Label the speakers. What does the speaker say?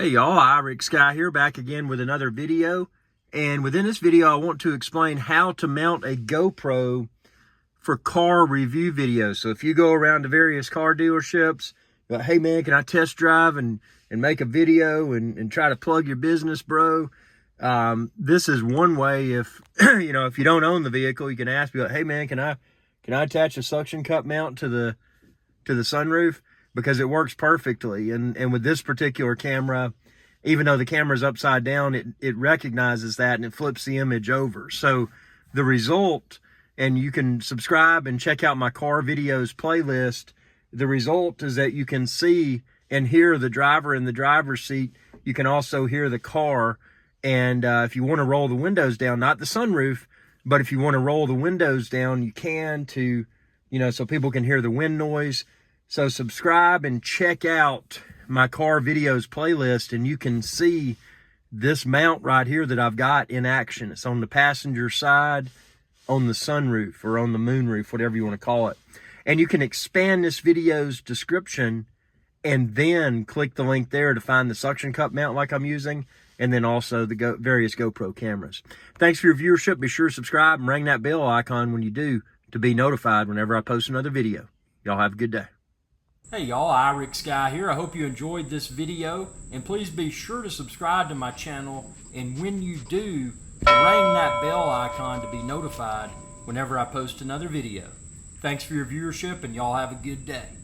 Speaker 1: Hey y'all, Iric Sky here, back again with another video. And within this video, I want to explain how to mount a GoPro for car review videos. So if you go around to various car dealerships, you're like, hey man, can I test drive and make a video and try to plug your business, bro? This is one way. If if you don't own the vehicle, you can ask me, like, hey man, can I attach a suction cup mount to the sunroof? Because it works perfectly. And with this particular camera, even though the camera's upside down, it recognizes that and it flips the image over. So the result, and you can subscribe and check out my car videos playlist, the result is that you can see and hear the driver in the driver's seat. You can also hear the car. And if you want to roll the windows down, not the sunroof, but if you want to roll the windows down, you can to, so people can hear the wind noise. So subscribe and check out my car videos playlist, and you can see this mount right here that I've got in action. It's on the passenger side, on the sunroof, or on the moonroof, whatever you want to call it. And you can expand this video's description and then click the link there to find the suction cup mount like I'm using, and then also the various GoPro cameras. Thanks for your viewership. Be sure to subscribe and ring that bell icon when you do to be notified whenever I post another video. Y'all have a good day.
Speaker 2: Hey y'all, Iric Sky here. I hope you enjoyed this video, and please be sure to subscribe to my channel, and when you do, ring that bell icon to be notified whenever I post another video. Thanks for your viewership, and y'all have a good day.